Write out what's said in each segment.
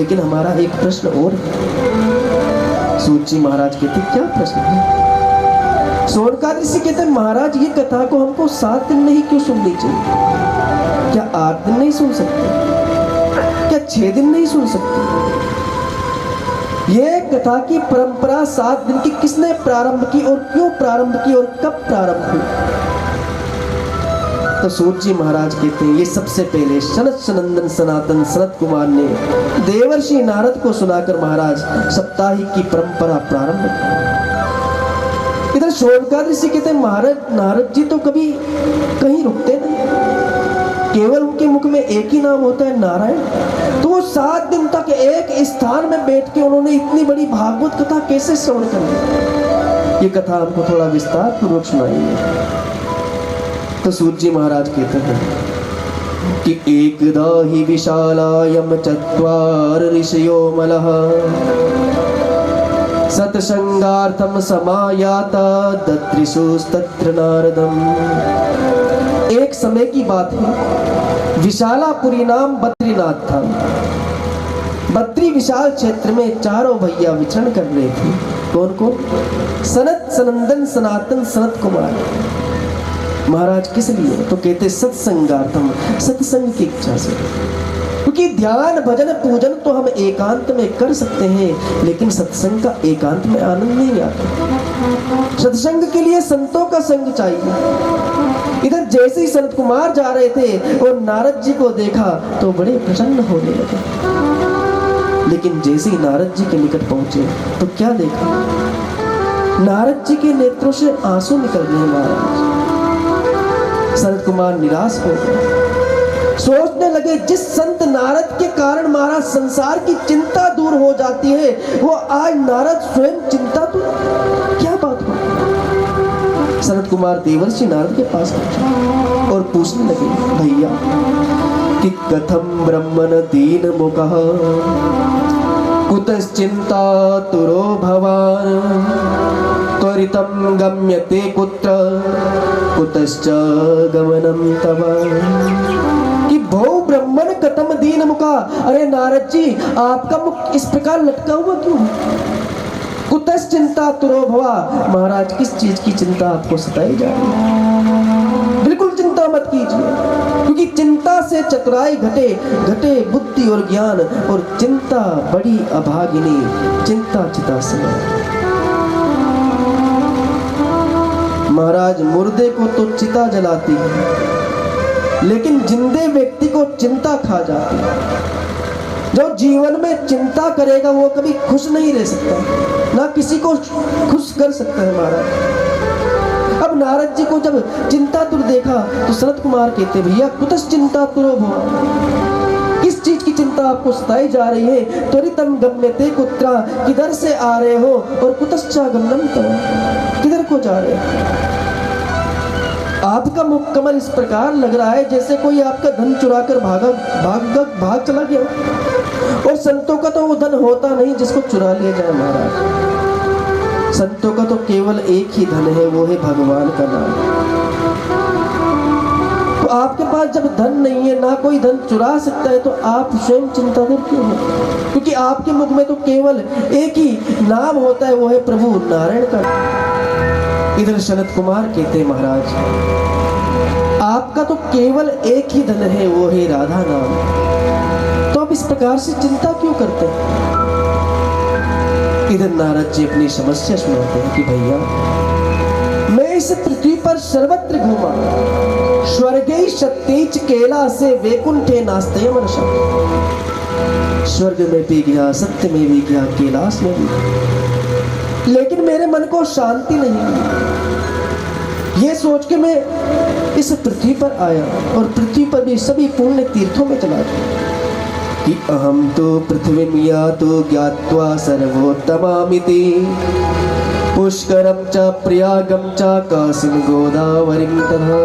लेकिन हमारा एक प्रश्न और है। सूत जी महाराज कहते क्या प्रश्न है? सोनकाद ऋषि कहते महाराज ये कथा को हमको 7 दिन नहीं क्यों सुननी चाहिए? क्या 8 दिन नहीं सुन सकते? क्या 6 दिन नहीं सुन सकते? ये कथा की परंपरा 7 दिन की किसने प्रारंभ की और क्यों प्रारंभ की और कब प्रारंभ हुई? तो सूत जी महाराज कहते हैं ये सबसे पहले सनत सनंदन सनातन सनत कुमार ने देवर्षि नारद को सुनाकर महाराज साप्ताहिक की परंपरा प्रारंभ की। इधर शोणकाद ऋषि कहते हैं महाराज नारद जी तो कभी कहीं रुकते नहीं, केवल उनके मुख में एक ही नाम होता है नारायण। तो वो 7 दिन तक एक स्थान में बैठ के उन्होंने इतनी बड़ी भागवत कथा कैसे श्रवण कर ली? ये कथा हमको थोड़ा विस्तार पूर्वक सुनाइए। तो सूत जी महाराज कहते हैं कि एकदा ही विशालायम चत्वार ऋषयो मलः सत्संगार्थम समायाता दत्रिषुस्तत्र नारदम। एक समय की बात है, विशालापुरी नाम बद्रीनाथ था। बद्री विशाल क्षेत्र में चारों भैया विचरण कर रहे थे। कौन कौन? सनत सनंदन सनातन सनत कुमार। महाराज किस लिए? तो कहते सत्संगार्थम, सत्संग की इच्छा से। क्योंकि ध्यान भजन पूजन तो हम एकांत में कर सकते हैं, लेकिन सत्संग का एकांत में आनंद नहीं आता। सत्संग के लिए संतों का संग चाहिए। इधर जैसे ही संत कुमार जा रहे थे और नारद जी को देखा तो बड़े प्रसन्न होने लगे। लेकिन जैसे ही नारद जी के निकट पहुंचे तो क्या देखा? नारद जी के नेत्रों से आंसू निकल रहे। महाराज संत कुमार निराश हो गए, सोचने लगे जिस संत नारद के कारण महाराज संसार की चिंता दूर हो जाती है, वो आज नारद स्वयं चिंता तो क्या बात हो? सनत कुमार देवर्षि नारद के पास पहुंचे और पूछने लगे भैया कि कथम ब्रह्मन दीन मुखः कुतश्चिंता तुरो भवान त्वरितं गम्यते कुत्र कुतश्च गमनम तव। कि भो ब्रह्मन कथम दीन मुखा। अरे नारद जी आपका मुख इस प्रकार लटका हुआ क्यों है? कुतश्च चिंता तुरो भवा। महाराज किस चीज की चिंता आपको सताई जा रही है? बिल्कुल चिंता मत कीजिए, क्योंकि चिंता से चतुराई घटे, घटे बुद्धि और ज्ञान, और चिंता बड़ी अभागिनी, चिंता चिता समय। महाराज मुर्दे को तो चिता जलाती है, लेकिन जिंदे व्यक्ति को चिंता खा जाती है। जो जीवन में चिंता करेगा वो कभी खुश नहीं रह सकता, ना किसी को खुश कर सकता है महाराज। अब नारद जी को जब चिंता तुर देखा तो सनत कुमार कहते भैया कुतश्च चिंता तुरो भवा। किस चीज की चिंता आपको सताई जा रही है? त्वरितम गम्यते कुत्रा, किधर से आ रहे हो? और कुतश्च गमनम तव, किधर को जा रहे हो? आपका मुख कमल इस प्रकार लग रहा है जैसे कोई आपका धन चुरा कर भाग चला गया। और संतों का तो वो धन होता नहीं जिसको चुरा लिया जाए महाराज। संतों का तो केवल एक ही धन है, वो है भगवान का नाम। तो आपके पास जब धन नहीं है, ना कोई धन चुरा सकता है, तो आप स्वयं चिंतातुर क्यों हो? क्योंकि आपके मुख में तो केवल एक ही नाम होता है, वो है प्रभु नारायण का। इधर सनत कुमार कहते महाराज आपका तो केवल एक ही धन है, वो है राधा नाम, तो आप इस प्रकार से चिंता क्यों करते हैं? इधर नारद जी अपनी समस्या सुनाते हैं कि भैया मैं इस पृथ्वी पर सर्वत्र घूमा, स्वर्गे सत्येच केला से वैकुंठे नास्ते मनसा। स्वर्ग में भी गया, सत्य में भी गया, कैलाश में भी गया, लेकिन मेरे मन को शांति नहीं मिली। ये सोच के मैं इस पृथ्वी पर आया और पृथ्वी पर भी सभी पुण्य तीर्थों में चला गया कि अहम तो पृथ्वी यातो ज्ञात्वा सर्वोत्तमामिति पुष्करम च प्रयागम च काशीं गोदावरीं तथा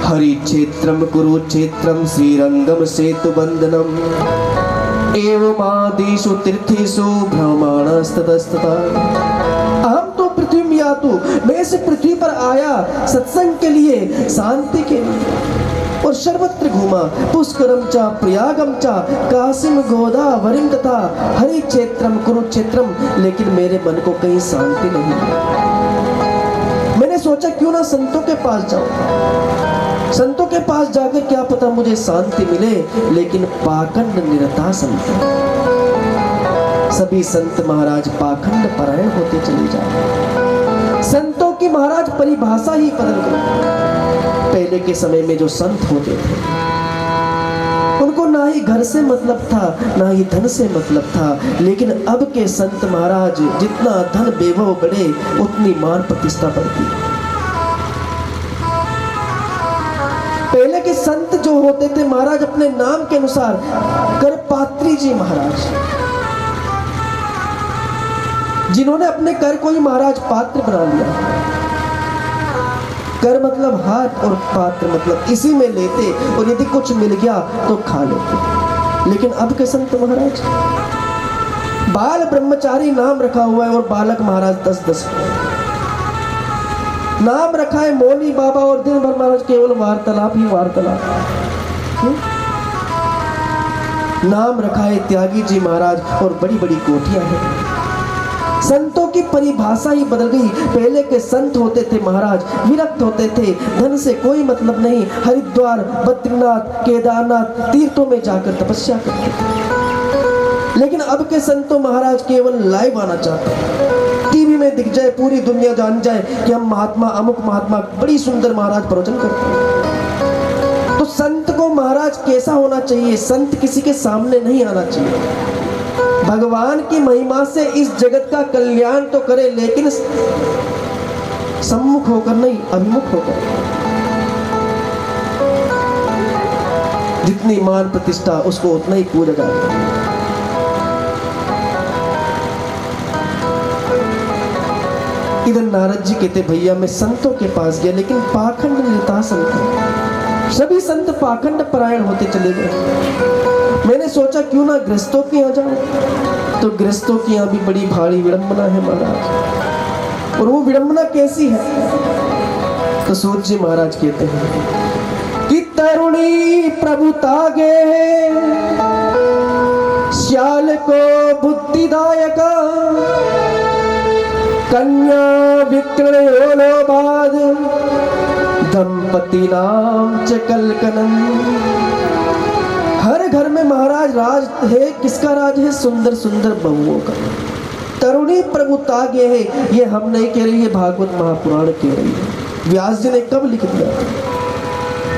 हरिक्षेत्रम कुरुक्षेत्रम श्रीरंगम सेतुबंधनम एवमादिषु तीर्थेषु भ्रमणस्ततस्तथा। अहम तो पृथ्वी यातु, मैं इस पृथ्वी पर आया सत्संग के लिए, शांति के लिए। और सर्वत्र घूमा, पुष्करम चा प्रयागम चा कासिम गोदावरीम तथा हरि क्षेत्रम कुरुक्षेत्रम, लेकिन मेरे मन को कहीं शांति नहीं। मैंने सोचा क्यों ना संतों के पास जाऊं, संतों के पास जाकर क्या पता मुझे शांति मिले। लेकिन पाखंड निरता संत, सभी संत महाराज पाखंड परायण होते चले जा रहे। संतों की महाराज परिभाषा ही बदल गई। पहले के समय में जो संत होते थे उनको ना ही घर से मतलब था, ना ही धन से मतलब था। लेकिन अब के संत महाराज जितना धन बेवह बढ़े उतनी मान प्रतिष्ठा बढ़ती। पहले के संत जो होते थे महाराज अपने नाम के अनुसार, करपात्री जी महाराज, जिन्होंने अपने कर को ही महाराज पात्र बना लिया। कर मतलब हाथ और पात्र मतलब इसी में लेते, और यदि कुछ मिल गया तो खा लेते। लेकिन अब के संत महाराज बाल ब्रह्मचारी नाम रखा हुआ है, और बालक महाराज 10-10 नाम रखा है मौनी बाबा, और दिन भर महाराज केवल वार्तालाप ही वार्तालाप। नाम रखा है त्यागी जी महाराज, और बड़ी बड़ी कोठियां हैं। संतों की परिभाषा ही बदल गई। पहले के संत होते थे महाराज विरक्त होते थे, धन से कोई मतलब नहीं, हरिद्वार बद्रीनाथ केदारनाथ तीर्थों में जाकर तपस्या करते थे। लेकिन अब के संतों महाराज केवल लाइव आना चाहते हैं, टीवी में दिख जाए, पूरी दुनिया जान जाए कि हम महात्मा अमुक महात्मा बड़ी सुंदर महाराज प्रवचन करते हैं। तो संत को महाराज कैसा होना चाहिए? संत किसी के सामने नहीं आना चाहिए, भगवान की महिमा से इस जगत का कल्याण तो करे, लेकिन सम्मुख होकर नहीं, अभिमुख होकर। जितनी मान प्रतिष्ठा उसको उतना ही पूजा जाता है। इधर नारद जी कहते भैया मैं संतों के पास गया, लेकिन पाखंड निरता संत, सभी संत पाखंड परायण होते चले गए। मैंने सोचा क्यों ना गृहस्थों के यहाँ जाऊं, तो गृहस्थों के यहाँ भी बड़ी भारी विडंबना है महाराज। और वो विडंबना कैसी है? तो सूत जी महाराज कहते हैं कि तरुणी प्रभु तागे श्याल को बुद्धिदायका, कन्या विक्रय बाद दंपति नाम च कलकनम। हर घर में महाराज राज है, किसका राज है? सुंदर सुंदर बहुओं का। तरुणी प्रभुतागे है, ये हम नहीं कह रही है, भागवत महापुराण कह रही है। व्यास जी ने कब लिख दिया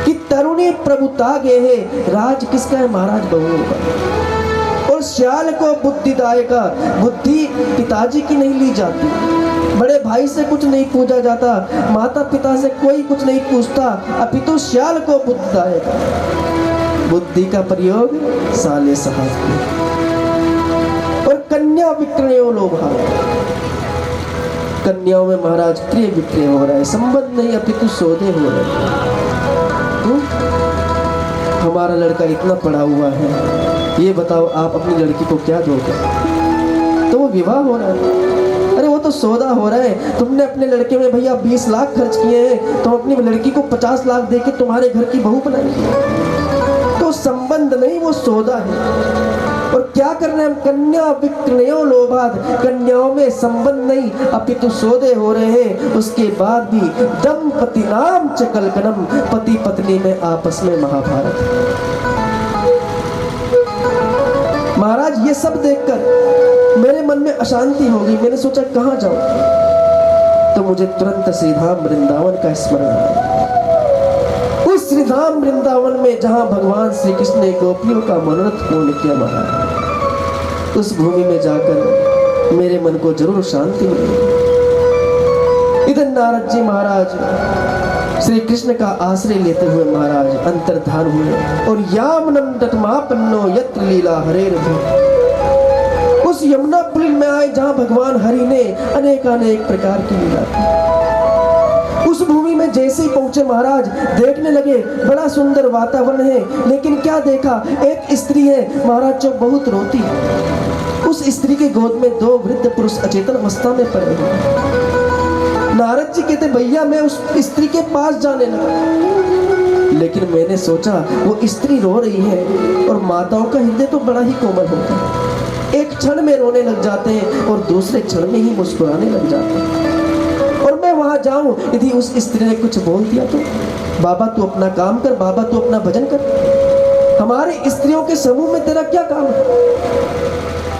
कि तरुणी प्रभुतागे है, राज किसका है? महाराज बहुओं का। और श्याल को बुद्धिदायका, बुद्धि पिताजी की नहीं ली जाती, बड़े भाई से कुछ नहीं पूछा जाता, माता पिता से कोई कुछ नहीं पूछता, अपितु श्याल को बुद्धिदायका, बुद्धि का प्रयोग साले साहब की। और कन्या विक्रयो लोभा, कन्याओं में महाराज क्रय विक्रय हो रहा है, संबंध नहीं अपितु सौदे हो रहे हैं। हमारा लड़का इतना पढ़ा हुआ है, ये बताओ आप अपनी लड़की को क्या दोगे? तो वो विवाह हो रहा है, अरे वो तो सौदा हो रहा है। तुमने अपने लड़के में भैया 20 लाख खर्च किए हैं, तो अपनी लड़की को 50 लाख देके तुम्हारे घर की बहू बनाएंगे। तो संबंध नहीं, वो सौदा है। और क्या करना है? कन्या विक्रयो लोभाद, कन्याओं में संबंध नहीं अपितु सौदे हो रहे हैं। उसके बाद भी दंपति नाम च कलकनम, पति पत्नी में आपस में महाभारत। महाराज ये सब देखकर मेरे मन में अशांति हो गई। मैंने सोचा कहाँ जाऊं, तो मुझे तुरंत श्रीधाम वृंदावन का स्मरण आया। उस श्रीधाम वृंदावन में जहां भगवान श्री कृष्ण ने गोपियों का मनोरथ पूर्ण किया महाराज, उस भूमि में जाकर मेरे मन को जरूर शांति मिली। इधर नारद जी महाराज श्री कृष्ण का आश्रय लेते हुए महाराज अंतर्धान हुए, और यामनम तटमापन्नो यत्र लीला हरे रघु, उस यमुना पुल में आए जहां भगवान हरि ने अनेकानेक प्रकार की लीला की। उस भूमि में जैसे ही पहुंचे महाराज देखने लगे, बड़ा सुंदर वातावरण है, लेकिन क्या देखा? एक स्त्री है महाराज जो बहुत रोती है। उस स्त्री के गोद में 2 वृद्ध पुरुष अचेतन अवस्था में पड़े हैं। नारद जी कहते भैया मैं उस स्त्री के पास जाने लगा, लेकिन मैंने सोचा वो स्त्री रो रही है और माताओं का हृदय तो बड़ा ही कोमल होता है, एक क्षण में रोने लग जाते हैं और दूसरे क्षण में ही मुस्कुराने लग जाते हैं। और मैं वहां जाऊं, यदि उस स्त्री ने कुछ बोल दिया तो बाबा तू अपना काम कर, बाबा तू अपना भजन कर, हमारे स्त्रियों के समूह में तेरा क्या काम है।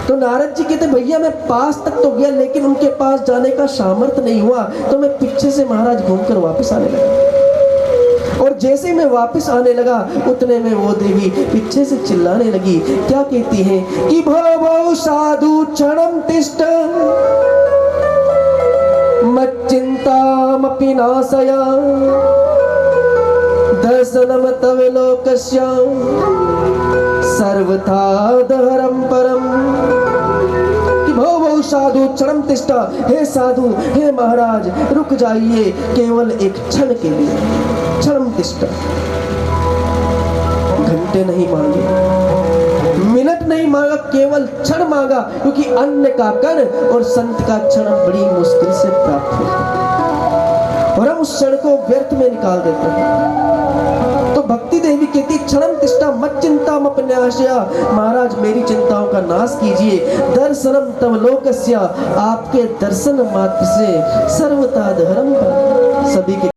तो नारद जी कहते भैया मैं पास तक तो गया, लेकिन उनके पास जाने का सामर्थ्य नहीं हुआ, तो मैं पीछे से महाराज घूमकर वापस आने लगा। और जैसे मैं वापस आने लगा उतने में वो देवी पीछे से चिल्लाने लगी, क्या कहती है कि भो भो साधु क्षणम तिष्ठ मच्चिंतामपि नाशय दर्शनम तव लोकस्य सर्वथा दहरम परम। कि भो भो साधु क्षणम तिष्ठ, हे साधु हे महाराज रुक जाइए केवल एक क्षण के लिए, क्षणम तिष्ठ। घंटे नहीं मांगे, मिनट नहीं मांगा, केवल क्षण मांगा, क्योंकि अन्न का कण और संत का क्षण बड़ी मुश्किल से प्राप्त होता है और हम उस क्षण को व्यर्थ में निकाल देते हैं। तो भक्ति देवी कहती क्षणम तिष्ठा मत चिंता अपन्यासया, महाराज मेरी चिंताओं का नाश कीजिए, दर्शनम तव लोकस्य, आपके दर्शन मात्र से सर्वथा धर्म सभी के